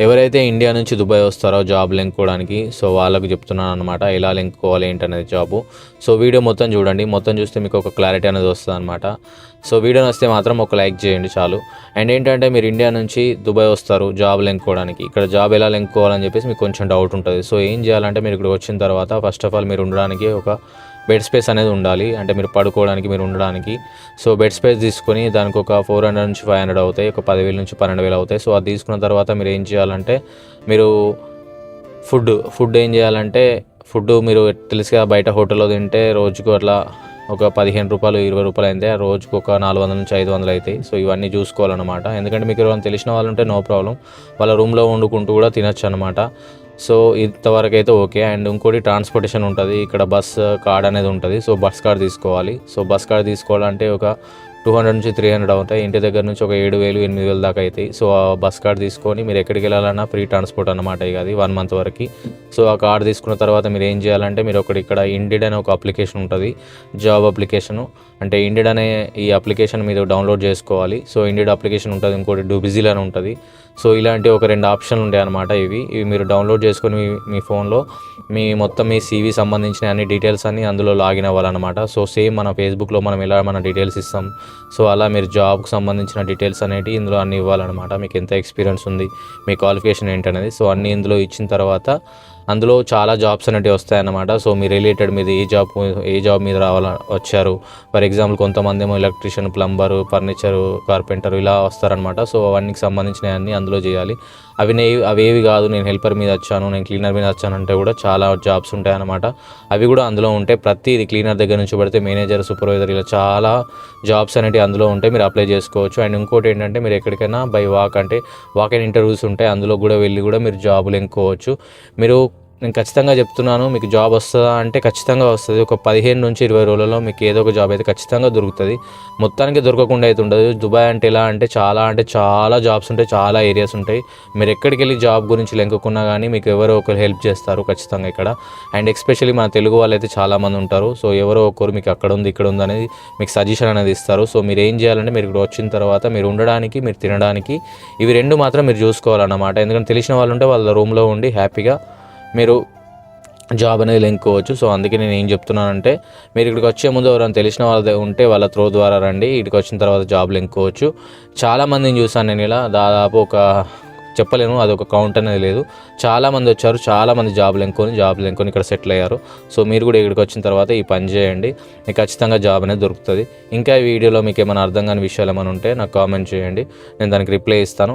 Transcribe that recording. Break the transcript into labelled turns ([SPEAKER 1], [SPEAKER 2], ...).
[SPEAKER 1] ఎవరైతే ఇండియా నుంచి దుబాయ్ వస్తారో జాబ్ లింక్కోవడానికి సో వాళ్ళకు చెప్తున్నాను అనమాట, ఎలా లింక్కోవాలి ఏంటనేది జాబు. సో వీడియో మొత్తం చూడండి, మొత్తం చూస్తే మీకు ఒక క్లారిటీ అనేది వస్తుంది అనమాట. సో వీడియో నచ్చితే మాత్రం ఒక లైక్ చేయండి చాలు. అండ్ ఏంటంటే మీరు ఇండియా నుంచి దుబాయ్ వస్తారు జాబ్ లింక్కోవడానికి, ఇక్కడ జాబ్ ఎలా లింక్కోవాలని చెప్పేసి మీకు కొంచెం డౌట్ ఉంటుంది. సో ఏం చేయాలంటే మీరు ఇక్కడ వచ్చిన తర్వాత ఫస్ట్ ఆఫ్ ఆల్ మీరు ఉండడానికి ఒక బెడ్ స్పేస్ అనేది ఉండాలి, అంటే మీరు పడుకోవడానికి మీరు ఉండడానికి. సో బెడ్ స్పేస్ తీసుకొని దానికి ఒక 400 నుంచి 500 అవుతాయి, ఒక 10,000 నుంచి 12,000 అవుతాయి. సో అది తీసుకున్న తర్వాత మీరు ఏం చేయాలంటే మీరు ఫుడ్ ఏం చేయాలంటే మీరు తెలుసుగా బయట హోటల్లో తింటే రోజుకు అట్లా ఒక 15 రూపాయలు 20 రూపాయలు అయితే రోజుకు ఒక 400 నుంచి 500 అవుతాయి. సో ఇవన్నీ చూసుకోవాలన్నమాట. ఎందుకంటే మీకు ఎవరైనా తెలిసిన వాళ్ళు ఉంటే నో ప్రాబ్లం, వాళ్ళ రూమ్లో వండుకుంటూ కూడా తినచ్చు అనమాట. సో ఇంతవరకు అయితే ఓకే. అండ్ ఇంకోటి ట్రాన్స్పోర్టేషన్ ఉంటుంది, ఇక్కడ బస్ కార్డ్ అనేది ఉంటుంది. సో బస్ కార్డ్ తీసుకోవాలి. సో బస్ కార్డ్ తీసుకోవాలంటే ఒక 200 నుంచి 300 అవుతాయి, ఇంటి దగ్గర నుంచి ఒక 7,000 8,000 దాకా అవుతాయి. సో ఆ బస్ కార్డ్ తీసుకొని మీరు ఎక్కడికి వెళ్ళాలన్నా ఫ్రీ ట్రాన్స్పోర్ట్ అనమాట, ఇక అది 1 మంత్ వరకు. సో ఆ కార్డ్ తీసుకున్న తర్వాత మీరు ఏం చేయాలంటే మీరు ఇక్కడ ఇండిడ్ అనే ఒక అప్లికేషన్ ఉంటుంది, జాబ్ అప్లికేషను. అంటే ఇండిడ్ అనే ఈ అప్లికేషన్ మీరు డౌన్లోడ్ చేసుకోవాలి. సో ఇండిడ్ అప్లికేషన్ ఉంటుంది, ఇంకోటి డూబిజిల్ అని ఉంటుంది. సో ఇలాంటి ఒక 2 ఆప్షన్లు ఉంటాయి అన్నమాట. ఇవి మీరు డౌన్లోడ్ చేసుకొని మీ ఫోన్లో మీ CV సంబంధించిన అన్ని డీటెయిల్స్ అన్నీ అందులో లాగిన్ అవ్వాలన్నమాట. సో సేమ్ మన ఫేస్బుక్లో మనం ఎలా మన డీటెయిల్స్ ఇస్తాం, సో అలా మీరు జాబ్కి సంబంధించిన డీటెయిల్స్ అనేవి ఇందులో అన్నీ ఇవ్వాలన్నమాట. మీకు ఎంత ఎక్స్పీరియన్స్ ఉంది, మీ క్వాలిఫికేషన్ ఏంటనేది. సో అన్నీ ఇందులో ఇచ్చిన తర్వాత అందులో చాలా జాబ్స్ అనేవి వస్తాయన్నమాట. సో మీ రిలేటెడ్ మీద ఏ జాబ్ మీద వచ్చారు. ఫర్ ఎగ్జాంపుల్ కొంతమంది ఏమో ఎలక్ట్రీషియన్, ప్లంబరు, ఫర్నిచరు, కార్పెంటర్ ఇలా వస్తారనమాట. సో అవన్నీ సంబంధించినవన్నీ అందులో చేయాలి. అవేవి కాదు నేను హెల్పర్ మీద వచ్చాను, నేను క్లీనర్ మీద వచ్చాను అంటే కూడా చాలా జాబ్స్ ఉంటాయన్నమాట. అవి కూడా అందులో ఉంటాయి. ప్రతిది క్లీనర్ దగ్గర నుంచి పడితే మేనేజర్, సూపర్వైజర్ ఇలా చాలా జాబ్స్ అనేవి అందులో ఉంటాయి, మీరు అప్లై చేసుకోవచ్చు. అండ్ ఇంకోటి ఏంటంటే మీరు ఎక్కడికైనా బై వాక్ అండ్ ఇంటర్వ్యూస్ ఉంటాయి, అందులో కూడా వెళ్ళి కూడా మీరు జాబులు ఎన్నుకోవచ్చు. నేను ఖచ్చితంగా చెప్తున్నాను, మీకు జాబ్ వస్తుందా అంటే ఖచ్చితంగా వస్తుంది. ఒక 15 నుంచి 20 రోజులలో మీకు ఏదో ఒక జాబ్ అయితే ఖచ్చితంగా దొరుకుతుంది. మొత్తానికి దొరకకుండా అయితే ఉండదు. దుబాయ్ అంటే ఎలా అంటే చాలా జాబ్స్ ఉంటాయి, చాలా ఏరియాస్ ఉంటాయి. మీరు ఎక్కడికి వెళ్ళి జాబ్ గురించి లెంకున్నా కానీ మీకు ఎవరో ఒకరు హెల్ప్ చేస్తారు ఖచ్చితంగా ఇక్కడ. అండ్ ఎస్పెషల్లీ మన తెలుగు వాళ్ళు అయితే చాలామంది ఉంటారు. సో ఎవరో ఒకరు మీకు అక్కడ ఉంది ఇక్కడ ఉంది అనేది మీకు సజెషన్ అనేది ఇస్తారు. సో మీరు ఏం చేయాలంటే మీరు ఇక్కడ వచ్చిన తర్వాత మీరు ఉండడానికి, మీరు తినడానికి ఇవి 2 మాత్రం మీరు చూసుకోవాలన్నమాట. ఎందుకంటే తెలిసిన వాళ్ళు ఉంటే వాళ్ళ రూమ్లో ఉండి హ్యాపీగా మీరు జాబ్ అనేది లెంకోవచ్చు. సో అందుకే నేను ఏం చెప్తున్నానంటే మీరు ఇక్కడికి వచ్చే ముందు ఎవరైనా తెలిసిన వాళ్ళ ఉంటే వాళ్ళ త్రో ద్వారా రండి, ఇక్కడికి వచ్చిన తర్వాత జాబ్ లెంకోవచ్చు. చాలామందిని చూసాను నేను ఇలా, దాదాపు ఒక చెప్పలేను అదొక కౌంట్ అనేది లేదు, చాలామంది వచ్చారు, చాలామంది జాబ్ లెంకొని ఇక్కడ సెటిల్ అయ్యారు. సో మీరు కూడా ఇక్కడికి వచ్చిన తర్వాత ఈ పని చేయండి, మీకు ఖచ్చితంగా జాబ్ అనేది దొరుకుతుంది. ఇంకా ఈ వీడియోలో మీకు ఏమైనా అర్థం కాని విషయాలు ఏమైనా ఉంటే నాకు కామెంట్ చేయండి, నేను దానికి రిప్లై ఇస్తాను.